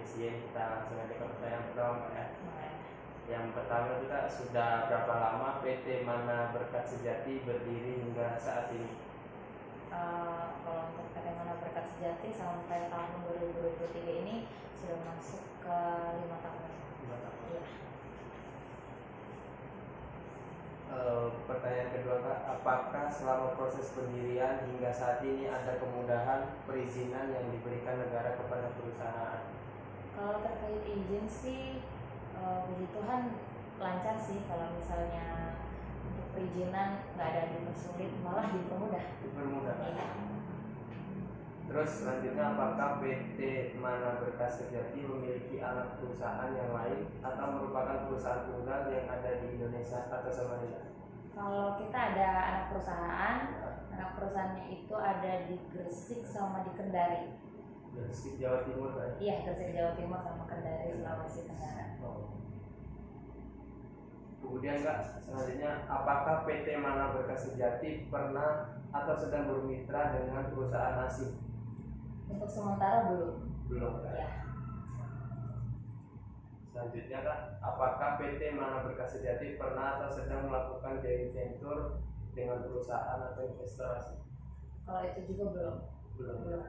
izin kita langsung aja ke pertanyaan pertama Kak ya. Yang pertama itu Kak, sudah berapa lama PT Mana Berkat Sejati berdiri hingga saat ini? Kalau untuk PT Mana Berkat Sejati sampai tahun 2023 ini sudah masuk ke 5 tahun. 5 tahun. Iya. Pertanyaan kedua Kak, apakah selama proses pendirian hingga saat ini ada kemudahan perizinan yang diberikan negara kepada perusahaan? Kalau terkait izin sih, puji Tuhan lancar sih. Kalau misalnya untuk perizinan nggak ada dipersulit, malah dipermudah. Dipermudah. Iya. Terus selanjutnya, apakah PT Mana Berkat Sejati memiliki anak perusahaan yang lain atau merupakan perusahaan tunggal yang ada di Indonesia atau Samarinda? Kalau kita ada anak perusahaannya itu ada di Gresik sama di Kendari. Gresik Jawa Timur Pak? Iya, Gresik Jawa Timur sama Kendari Sulawesi Tenggara. Kemudian Kak, selanjutnya, apakah PT Mana Berkat Sejati pernah atau sedang bermitra dengan perusahaan asing? Untuk sementara belum. Belum Kak. Ya. Selanjutnya Kak, apakah PT Mana Berkat Sejati pernah atau sedang melakukan joint venture dengan perusahaan atau investor asing? Kalau itu juga belum.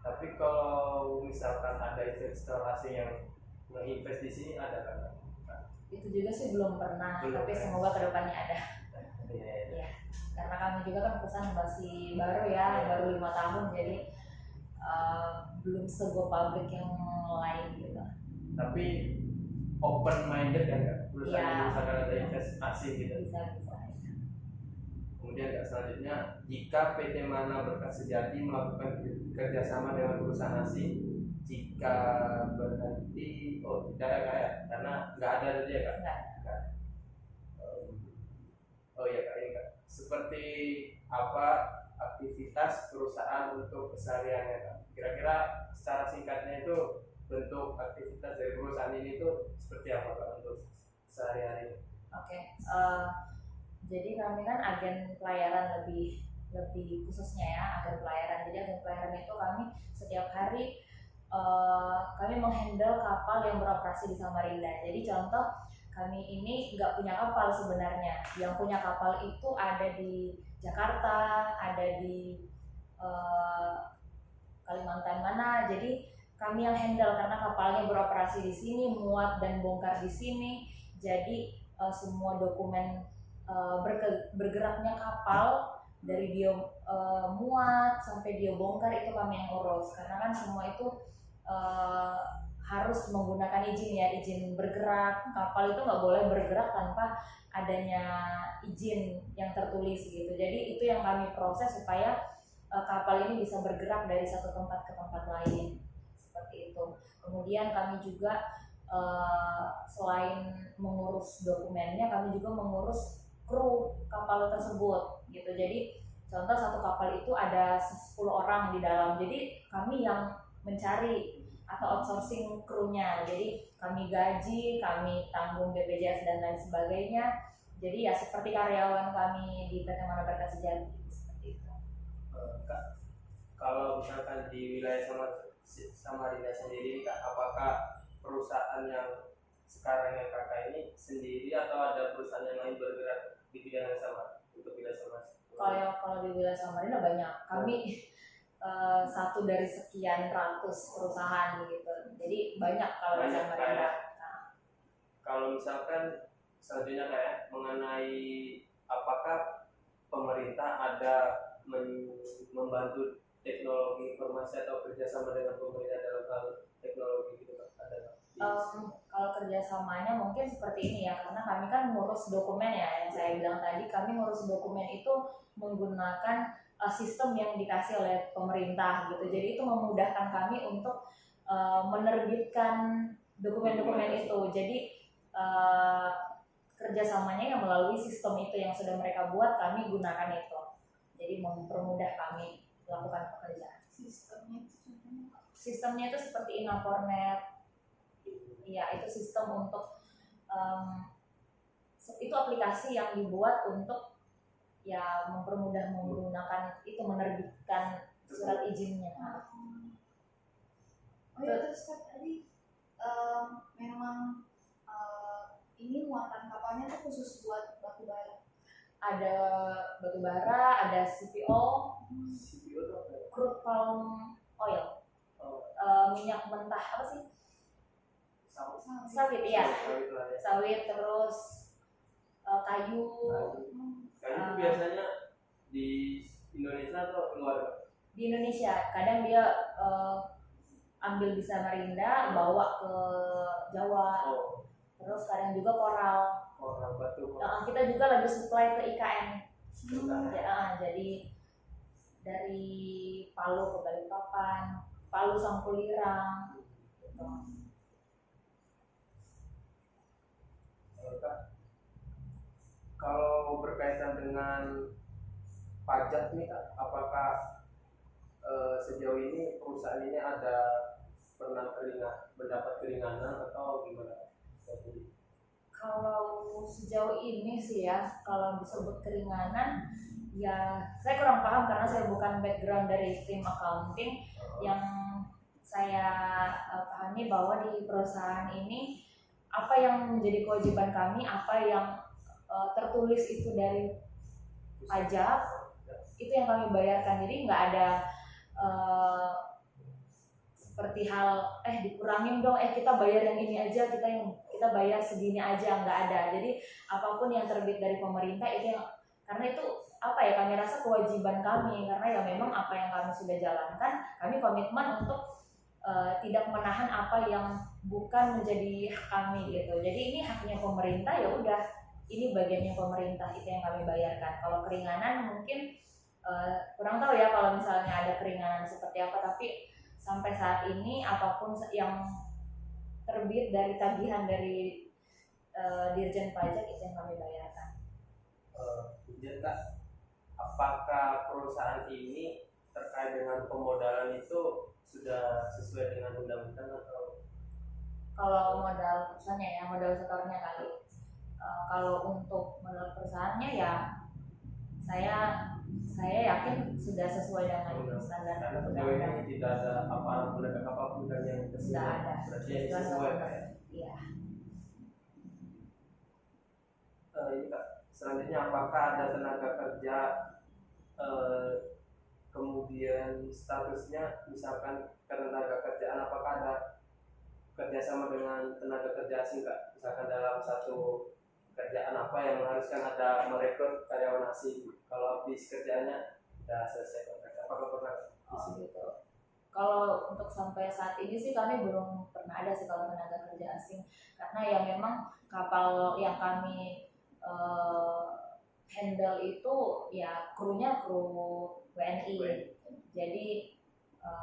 Tapi kalau misalkan ada investor asing yang menginvest di sini, ada kan? Itu juga sih belum pernah, Belum, tapi ya. semoga kedepannya ada. Iya. Karena kami juga kan perusahaan masih baru ya, baru 5 tahun, jadi belum sego pabrik yang lain gitu. Tapi open minded kan Kak? Perusahaan Iya. misalkan ada investasi gitu. Bisa. Kemudian Kak, selanjutnya, jika PT Mana Berkat Sejati melakukan kerjasama dengan perusahaan asing, jika berhenti, tidak ya Kak ya? Karena nggak ada tadi ya Kak? Nggak. Oh iya Kak, ini Kak, seperti apa aktivitas perusahaan untuk kesehariannya Kak? Kira-kira secara singkatnya itu bentuk aktivitas dari perusahaan ini itu seperti apa Kak untuk sehari-hari? Oke. Jadi kami kan agen pelayaran lebih khususnya ya, agen pelayaran. Jadi agen pelayaran itu kami setiap hari kami menghandle kapal yang beroperasi di Samarinda. Jadi contoh, kami ini nggak punya kapal sebenarnya. Yang punya kapal itu ada di Jakarta, ada di Kalimantan mana. Jadi kami yang handle karena kapalnya beroperasi di sini, muat dan bongkar di sini. Jadi semua dokumen bergeraknya kapal dari dia muat sampai dia bongkar itu kami yang urus. Karena kan semua itu harus menggunakan izin bergerak. Kapal itu nggak boleh bergerak tanpa adanya izin yang tertulis gitu. Jadi itu yang kami proses supaya kapal ini bisa bergerak dari satu tempat ke tempat lain, seperti itu. Kemudian kami juga selain mengurus dokumennya, kami juga mengurus kru kapal tersebut gitu. Jadi contoh, satu kapal itu ada 10 orang di dalam, jadi kami yang mencari atau outsourcing krunya. Jadi kami gaji, kami tanggung BPJS dan lain sebagainya. Jadi ya seperti karyawan kami di PT Mana Berkat Sejati, seperti itu. Kak, kalau misalkan di wilayah Samarinda sendiri Kak, apakah perusahaan yang sekarang yang Kakak ini sendiri atau ada perusahaan yang lain bergerak di bidang yang sama untuk wilayah Samarinda? Kalau di wilayah Samarinda banyak. Kami satu dari sekian ratus perusahaan gitu. Jadi banyak kalau di Samarinda. Kalau misalkan selanjutnya kayak mengenai apakah pemerintah ada membantu teknologi informasi atau kerjasama dengan pemerintah dalam hal teknologi gitu Pak? Ada? Kalau kerjasamanya mungkin seperti ini ya, karena kami kan ngurus dokumen ya, yang saya bilang tadi, kami ngurus dokumen itu menggunakan sistem yang dikasih oleh pemerintah gitu. Jadi itu memudahkan kami untuk menerbitkan dokumen-dokumen itu. Jadi kerjasamanya yang melalui sistem itu yang sudah mereka buat, kami gunakan itu. Jadi mempermudah kami melakukan pekerjaan. Sistemnya itu seperti Inapornet. Ya, itu sistem untuk itu aplikasi yang dibuat untuk ya mempermudah menggunakan itu, menerbitkan surat izinnya. Oh ya, terus tadi Memang ini muatan kapalnya tuh khusus buat batu bara. Ada batu bara, ada CPO, CPO itu apa ya? crude palm oil, Oh, minyak mentah apa sih? sawit. Sawit ya, Sawit lah ya. sawit, terus kayu. Kayu itu biasanya di Indonesia atau luar? Di Indonesia, kadang dia ambil di Samarinda, bawa ke Jawa. Oh, Terus kadang juga koral. orang batu. Kita juga lagi supply ke IKN. Nah, Jadi dari Palu ke Balikpapan, Palu Sangkulirang, gitu. Kak, kalau berkaitan dengan pajak nih Kak, apakah sejauh ini perusahaan ini ada pernah mendapat keringanan atau gimana? Jadi, Kalau sejauh ini sih ya, kalau disebut keringanan, ya saya kurang paham karena saya bukan background dari tim accounting. Yang saya pahami bahwa di perusahaan ini apa yang menjadi kewajiban kami, apa yang tertulis itu dari pajak, itu yang kami bayarkan. Jadi nggak ada seperti hal dikurangin dong, kita bayar yang ini aja, kita bayar segini aja, nggak ada. Jadi apapun yang terbit dari pemerintah itu yang, karena itu apa ya, kami rasa kewajiban kami, karena ya memang apa yang kami sudah jalankan, kami komitmen untuk tidak menahan apa yang bukan menjadi hak kami gitu. Jadi ini haknya pemerintah, ya udah, ini bagiannya pemerintah, itu yang kami bayarkan. Kalau keringanan mungkin kurang tahu ya kalau misalnya ada keringanan seperti apa, tapi sampai saat ini apapun yang terbit dari tagihan dari Dirjen Pajak itu yang kami bayarkan. Kemudian Kak, apakah perusahaan ini terkait dengan pemodalan itu sudah sesuai dengan undang-undang atau? Kalau modal perusahaannya ya, modal setornya kali. Kalau untuk modal perusahaannya ya saya yakin sudah sesuai dengan standar Karena sejauh undang-undang. ini tidak ada apa penegak apapun kan yang Tidak ada. berarti yang sesuai Kak ya. Iya. Ini Kak, selanjutnya apakah ada tenaga kerja kemudian statusnya misalkan tenaga kerjaan, apakah ada kerjasama dengan tenaga kerja asing Kak? Misalkan dalam satu kerjaan apa yang mengharuskan ada merekrut karyawan asing, kalau habis kerjaannya sudah selesai kontrak, apakah pernah di sini? Gitu. Kalau untuk sampai saat ini sih kami belum pernah ada sih kalau tenaga kerja asing, karena ya memang kapal yang kami handle itu ya krunya kru WNI. Jadi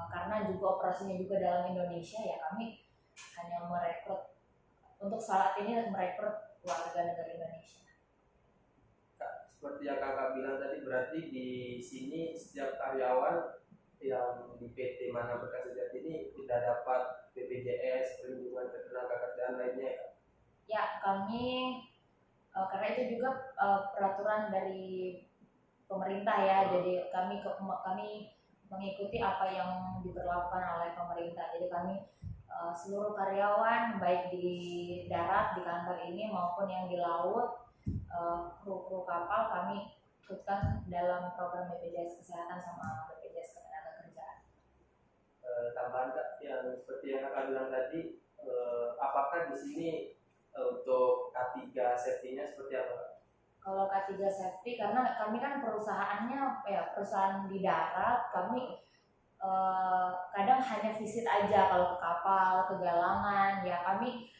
karena juga operasinya juga dalam Indonesia, ya kami hanya merekrut, untuk saat ini merekrut warga negara Indonesia. Kak, seperti yang Kakak bilang tadi, berarti di sini setiap karyawan yang di PT Mana Berkas Sejati ini tidak dapat BPJS, perlindungan ketenaga kerjaan lainnya ya? Ya, kami karena itu juga peraturan dari pemerintah ya, jadi kami mengikuti apa yang diberlakukan oleh pemerintah. Jadi kami seluruh karyawan baik di darat di kantor ini maupun yang di laut, kru kapal, kami ikutkan dalam program BPJS Kesehatan sama BPJS Ketenagakerjaan. Tambahan Kak, yang seperti yang Kakak bilang tadi, apakah di sini untuk K3 safety-nya seperti apa? Kalau K3 safety, karena kami kan perusahaannya ya perusahaan di darat, kami kadang hanya visit aja kalau ke kapal, ke galangan, ya kami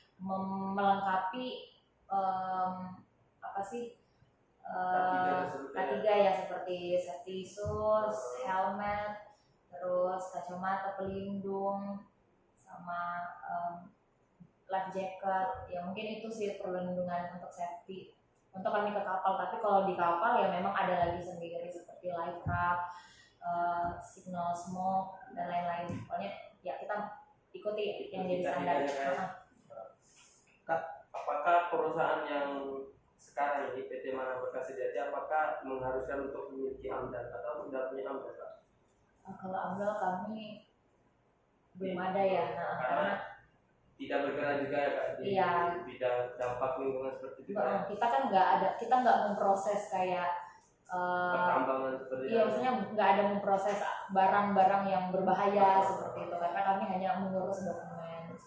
melengkapi apa sih K3 ya, seperti safety shoes, helmet, terus kacamata pelindung, sama life jacket. Ya mungkin itu sih perlindungan untuk safety untuk kami ke kapal. Tapi kalau di kapal ya memang ada lagi sendiri seperti life raft, signal smoke dan lain-lain. Pokoknya ya kita ikuti yang jadi standar. Kak, apakah perusahaan yang sekarang ini PT Mana Berkas Sejati apakah mengharuskan untuk memiliki AMDAL atau sudah punya AMDAL Kak? Kalau AMDAL kami belum ada ya, karena tidak bergerak juga ya Kak di Iya. bidang dampak lingkungan seperti itu ya. Kita kan kita nggak memproses kayak Pertambangan seperti iya, maksudnya nggak ada memproses barang-barang yang berbahaya seperti itu, karena kami hanya mengurus dokumen.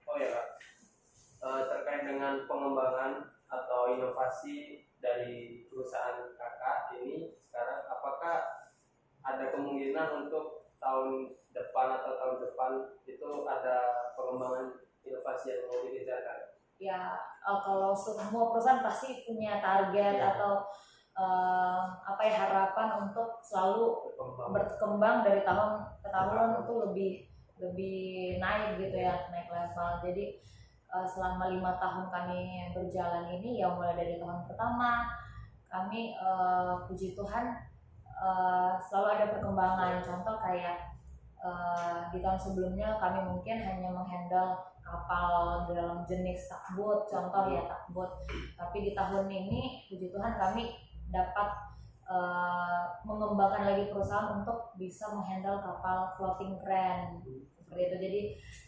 Oh ya Kak, terkait dengan pengembangan atau inovasi dari perusahaan kakak ini sekarang, apakah ada kemungkinan untuk tahun depan atau tahun depan itu ada pengembangan inovasi yang mau dikejarkan? Ya, kalau semua perusahaan pasti punya target Iya. atau harapan untuk selalu berkembang dari tahun ke tahun itu lebih naik gitu ya, naik level. Jadi selama 5 tahun kami berjalan ini, ya mulai dari tahun pertama kami puji Tuhan selalu ada perkembangan. Contoh kayak di tahun sebelumnya kami mungkin hanya menghandle kapal dalam jenis tugboat, contoh ya tugboat. Tapi di tahun ini puji Tuhan kami dapat mengembangkan lagi perusahaan untuk bisa menghandle kapal floating crane seperti itu, jadi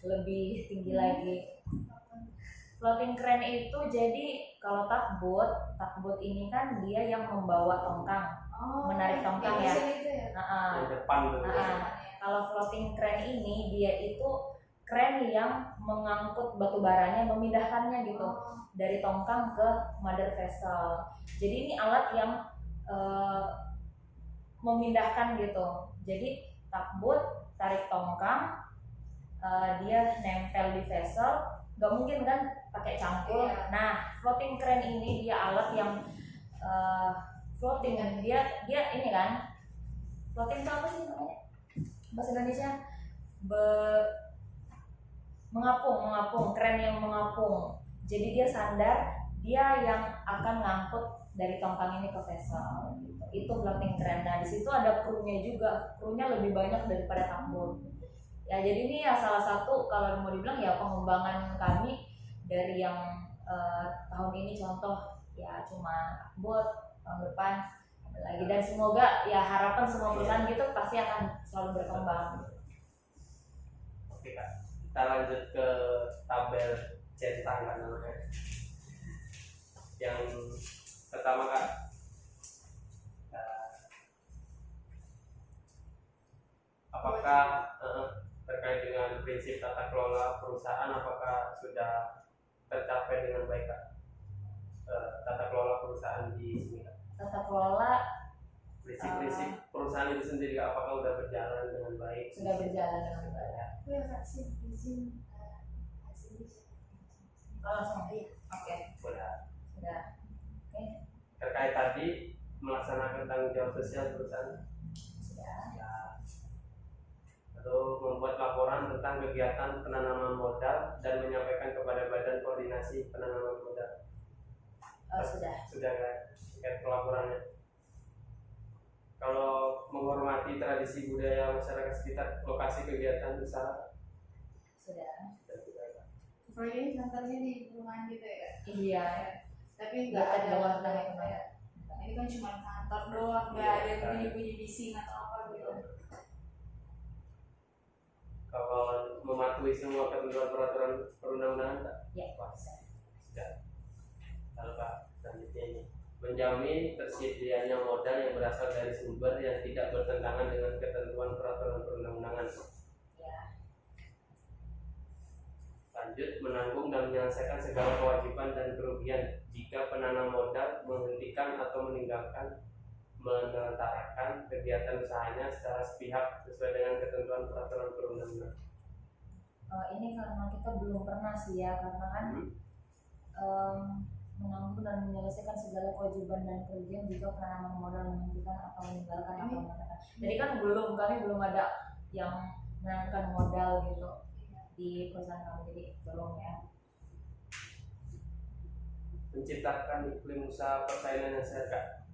lebih tinggi lagi. Floating crane itu jadi kalau tugboat ini kan dia yang membawa tongkang, menarik tongkang ya. Yang depan tuh. Kalau floating crane ini dia itu crane yang mengangkut batu baranya, memindahkannya gitu dari tongkang ke mother vessel. Jadi ini alat yang memindahkan gitu. Jadi tugboat tarik tongkang, dia nempel di vessel, nggak mungkin kan pakai cangkul. Iya. Nah, floating crane ini dia alat yang floating, dia ini kan floating itu apa sih namanya bahasa Indonesia? Mengapung, crane yang mengapung. Jadi dia sandar, dia yang akan ngangkut dari tongkang ini ke vessel gitu. Itu floating crane. Nah, di situ ada krunya juga. Krunya lebih banyak daripada tugboat. Ya, jadi ini ya salah satu kalau mau dibilang ya pengembangan kami dari yang tahun ini, contoh ya cuma tugboat, tahun depan ada lagi, dan semoga ya harapan semua perusahaan gitu pasti akan selalu berkembang. Oke Kak, kita lanjut ke tabel centang kan namanya. Yang pertama Kak, apakah terkait dengan prinsip tata kelola perusahaan, apakah sudah tercapai dengan baik Kak? Tata kelola perusahaan di sini Kak. Tata kelola Prinsip-prinsip perusahaan itu sendiri Kak, apakah sudah berjalan dengan baik? sudah berjalan dengan baik. Aku ya Kak, izin Langsung iya. Oke. Sudah. Oke. Terkait tadi melaksanakan tanggung jawab sosial perusahaan. Sudah. Ya. Lalu membuat laporan tentang kegiatan penanaman modal dan menyampaikan kepada Badan Koordinasi Penanaman Modal. Sudah. Sudah kan? Terkait pelaporannya. Kalau menghormati tradisi budaya masyarakat sekitar lokasi kegiatan usaha. Sudah. proyek kantornya di perumahan gitu ya. Iya. Tapi nggak Dekat ada dengan warna rumah. ya. Ini kan cuma kantor doang, nggak ada bunyi-bunyi bising atau apa gitu. Kalau mematuhi semua ketentuan peraturan perundang-undangan tak? Ya. Sudah. Lalu Pak, selanjutnya ini menjamin tersedianya modal yang berasal dari sumber yang tidak bertentangan dengan ketentuan peraturan perundang-undangan. Ya. Lanjut, menanggung dan menyelesaikan segala kewajiban dan kerugian jika penanam modal menghentikan atau meninggalkan menelantarkan kegiatan usahanya secara sepihak sesuai dengan ketentuan peraturan perundang-undangan. Ini karena kita belum pernah sih ya, karena kan menanggung dan menyelesaikan segala kewajiban dan kerugian jika penanaman modal menghentikan atau meninggalkan atau menelantarkan. Jadi kan kami belum ada yang menanamkan modal gitu di perusahaan kami, jadi belum ya. Menciptakan iklim usaha persaingan yang sehat,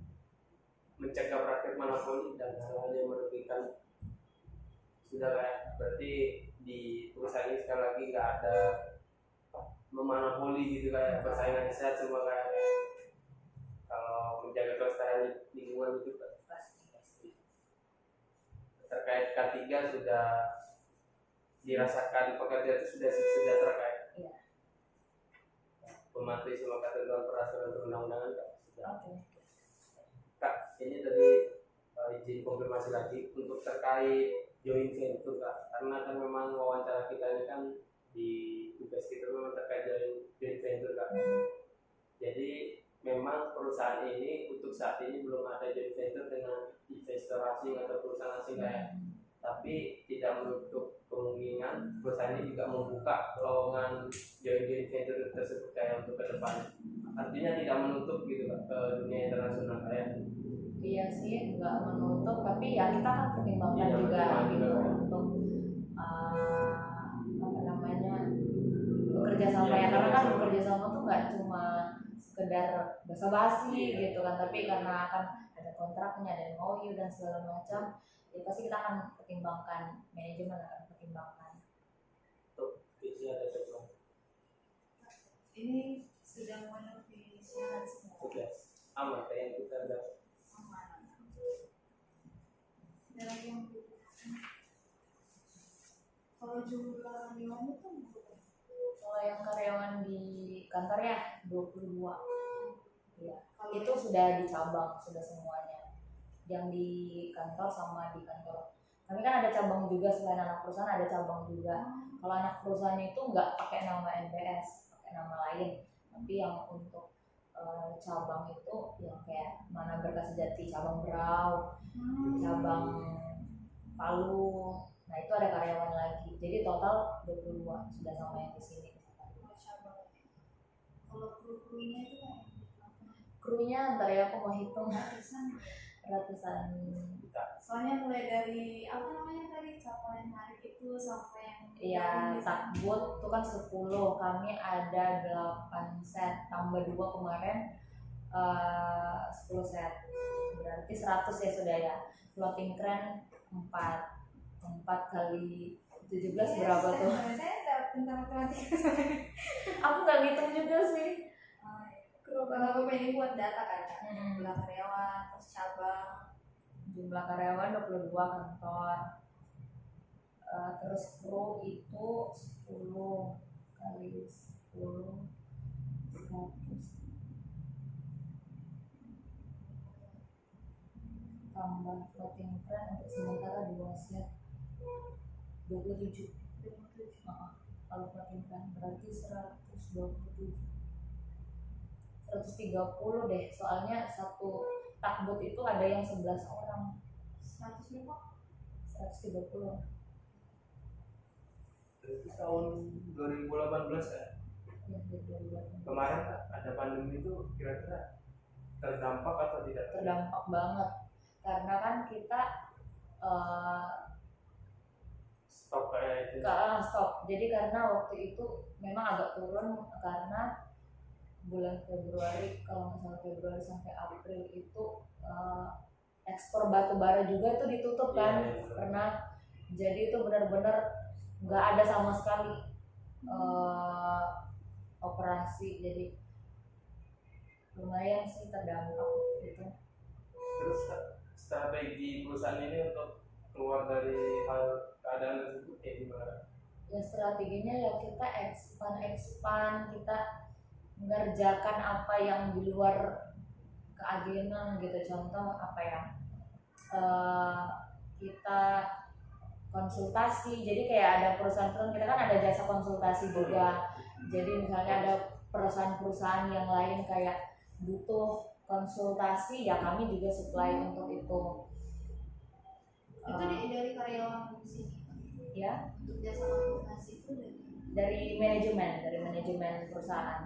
mencegah praktik monopoli dan hal-hal yang merugikan. Sudah kayak berarti di perusahaan ini sekali lagi nggak ada memonopoli gitu, kayak persaingan yang sehat semua, kayak kalau menjaga kelestarian lingkungan itu Pasti. terkait K3 sudah dirasakan pekerja itu sudah terkait. Iya. Mematuhi semua ketentuan peraturan perundang-undangan Kak. Sudah. Oke. Kak, ini tadi izin konfirmasi lagi untuk terkait joint venture Kak, karena kan memang wawancara kita ini kan di tugas kita memang terkait joint venture Kak. Jadi memang perusahaan ini untuk saat ini belum ada joint venture dengan investor asing atau perusahaan asing kayak, tapi tidak menutup kemungkinan perusahaan ini juga membuka lowongan joint venture tersebut kayak untuk ke depan. Artinya tidak menutup gitu Kak, ke dunia internasional kayak. Iya sih, nggak menutup, tapi ya kita kan pertimbangkan Iya, juga pertimbangkan gitu juga. untuk apa namanya bekerja sama Iya, ya, karena kan bekerja sama. bekerja sama tuh nggak cuma sekedar basa-basi Iya. gitu kan, tapi karena akan ada kontraknya, ada MOU dan segala macam, ya pasti kita akan pertimbangkan, manajemen akan pertimbangkan. Tuh, ini ada coba. Ini sudah memenuhi syarat semua. Tugas aman kayak yang kita ada. Aman. Ada lagi yang dibutuhkan. Kalau jumlah karyawannya tuh berapa? Kalau yang karyawan di kantor ya 22. Ya, Kalau itu sudah di cabang, sudah semuanya. Yang di kantor sama di kantor. Kami kan ada cabang juga, selain anak perusahaan ada cabang juga. Kalau anak perusahaan itu nggak pakai nama NPS, pakai nama lain. Tapi yang untuk cabang itu yang kayak mana Berkas Sejati, cabang Berau, cabang Palu. Nah itu ada karyawan lagi. Jadi total 22 sudah sama yang di sini. Kalau kru-krunya itu kan Krunya ntar ya aku mau hitung ratusan. Soalnya mulai dari apa namanya tadi kapal yang narik itu sampai yang Iya, takbut itu kan 10, kami ada 8 set, tambah 2 kemarin 10 set, berarti 100 ya sudah ya. Floating crane 4 kali 17 berapa tuh? Saya nggak pintar matematika. Aku nggak ngitung juga sih. Kru kalau ini buat data kan, jumlah karyawan, terus cabang. Jumlah karyawan 22 kantor. Terus kru itu 10 kali 10 100 tambah floating crane untuk sementara 2 set 27. Kalau floating crane berarti 130 deh, soalnya satu takbut itu ada yang 11 orang. 100 berapa? 130. Itu tahun 2018 ya. Ya, 2018. Kemarin ada pandemi itu kira-kira terdampak atau tidak? Terdampak banget karena kan kita Stop kayak itu. stop. Jadi karena waktu itu memang agak turun karena bulan Februari, kalau nggak salah Februari sampai April itu ekspor batu bara juga itu ditutup kan. Iya, iya. Karena jadi itu benar-benar nggak ada sama sekali operasi, jadi lumayan sih terdampak gitu. Terus strategi perusahaan ini untuk keluar dari hal keadaan tersebut kayak gimana? Ya strateginya ya kita expand, kita mengerjakan apa yang di luar keagenan gitu. Contoh apa ya, kita konsultasi, jadi kayak ada perusahaan-perusahaan, kita kan ada jasa konsultasi juga. Jadi misalnya ada perusahaan-perusahaan yang lain kayak butuh konsultasi, ya kami juga supply untuk itu. Itu dari karyawan di sini. Ya, Untuk jasa konsultasi itu dari manajemen perusahaan.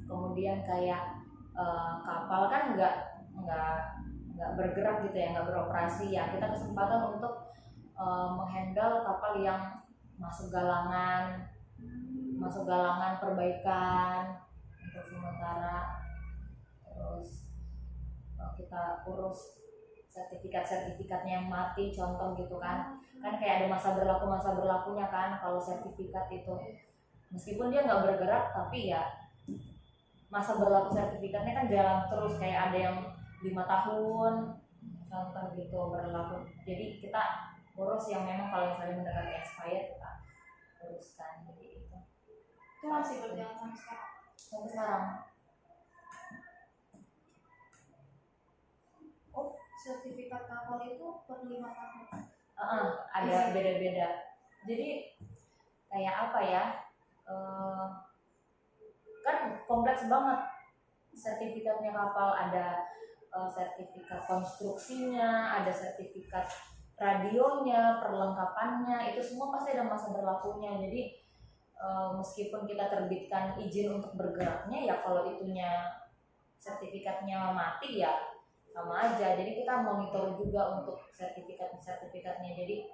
Kemudian kayak kapal kan nggak bergerak gitu ya, nggak beroperasi ya, kita kesempatan untuk menghandle kapal yang masuk galangan perbaikan untuk sementara. Terus kita urus sertifikatnya yang mati, contoh gitu kan kayak ada masa berlakunya kan. Kalau sertifikat itu meskipun dia nggak bergerak, tapi ya masa berlaku sertifikatnya kan jalan terus, kayak ada yang 5 tahun, contoh gitu berlaku. Jadi kita urus yang memang kalau misalnya mendekati expired kita uruskan jadi itu. Itu masih berjalan sampai sekarang. Sampai sekarang. Oh, sertifikat kapal itu per 5 tahun. Ada beda-beda. Jadi kayak apa ya? Kan kompleks banget sertifikatnya kapal, ada sertifikat konstruksinya, ada sertifikat radionya, perlengkapannya, itu semua pasti ada masa berlakunya. Jadi meskipun kita terbitkan izin untuk bergeraknya, ya kalau itunya sertifikatnya mati ya sama aja. Jadi kita monitor juga untuk sertifikatnya. Jadi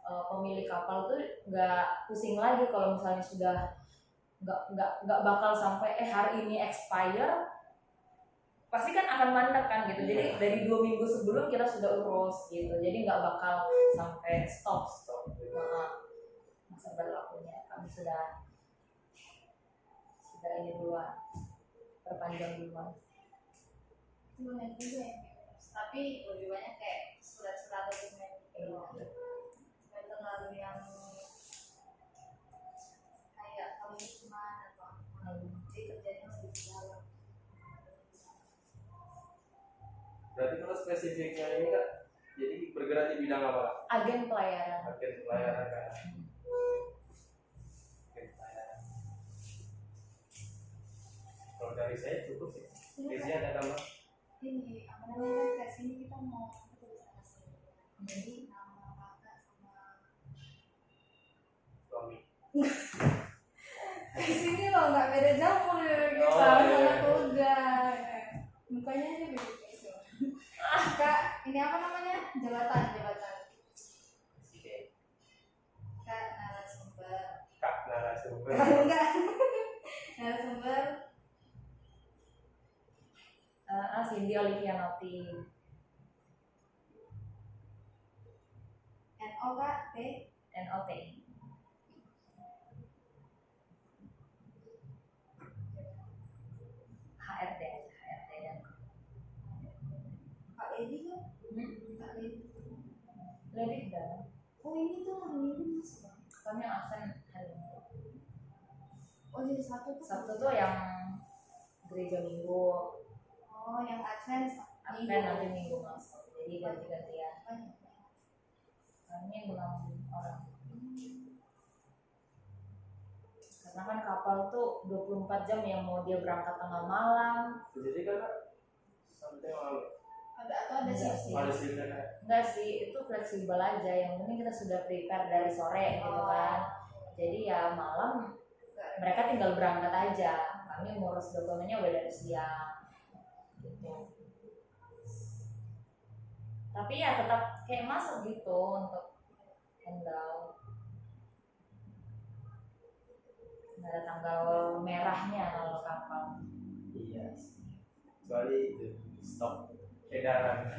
pemilik kapal tuh nggak pusing lagi kalau misalnya sudah nggak bakal sampai hari ini expire, pasti kan akan mandek kan gitu. Jadi dari 2 minggu sebelum kita sudah urus gitu, jadi nggak bakal sampai stop masa berlakunya. Kami sudah ini duluan, perpanjang duluan. Itu banyak juga yang diurus. Tapi lebih banyak kayak surat-surat dokumen gitu. Nggak terlalu yang kayak komitmen atau apa. Jadi kerjanya lebih di dalam. Berarti kalau spesifiknya ini Kak, jadi bergerak di bidang apa? Agen pelayaran. Agen pelayaran Kak. Agen pelayaran. Kalau dari saya cukup sih. Biasanya ada tambah. Ini apa namanya, kayak sini kita mau tulisan jadi nama kakak sama Suami. di sini loh nggak beda jamur ya kita sama kuda, mukanya aja beda. Kak, ini apa namanya, jabatan Kak narasumber enggak narasumber Cindy Olivianotti. NO Kak T NOT. HRD dan Kak Lady kan? Kak Lady. Lady dan Oh ini tuh hari ini mas. kami absen hari ini. Oh jadi Sabtu tuh yang gereja minggu. Oh yang Advent Nanti minggu masuk. Jadi ganti-gantian. Kami 6 orang. Karena kan kapal tuh 24 jam ya, mau dia berangkat tengah malam. Jadi kan sampai malam. Ada sih. Ada shiftnya. Enggak sih, itu fleksibel aja. Yang penting kita sudah prepare dari sore gitu kan. Jadi ya malam mereka tinggal berangkat aja. Kami ngurus dokumennya udah dari siang. Gitu. Tapi ya tetap kayak masuk gitu untuk handle. Nggak ada tanggal merahnya kalau kapal. Iya. Kecuali itu stop edaran.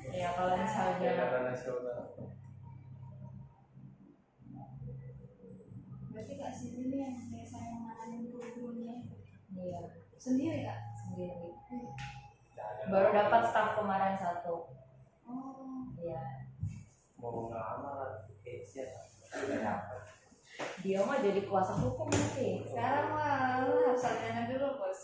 Ya kalau misalnya Edaran nasional. Berarti Kak Cindy ini yang biasanya menangani kru-krunya iya sendiri Kak? sendiri. Baru dapat staff kemarin 1. Oh. Iya. Mau ngelamar case-nya udah dapat. Dia mah jadi kuasa hukum nanti. Sekarang mah harus sarjana dulu bos.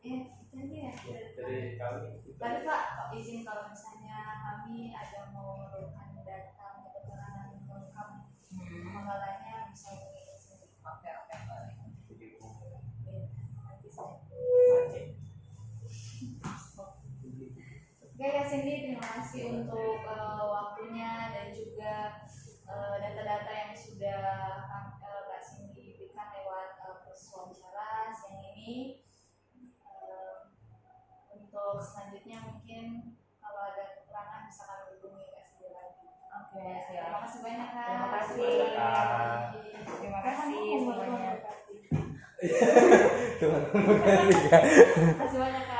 Itu aja ya. Dari kami. Tadi Pak, izin kalau misalnya kami ada mau memerlukan data atau keterangan lengkap mengalahnya bisa hubungi ke sini. Oke boleh. Nanti saya. Oke Kak Cindy, terima kasih untuk waktunya dan juga data-data yang sudah Kak Cindy berikan lewat wawancara siang ini. Untuk selanjutnya mungkin kalau ada kekurangan bisa kami hubungi Kak Cindy lagi. Oke, siap. Terima kasih banyak Kak. Terima kasih. Terima kasih semuanya. Teman-teman kali ya. Terima kasih banyak Kak.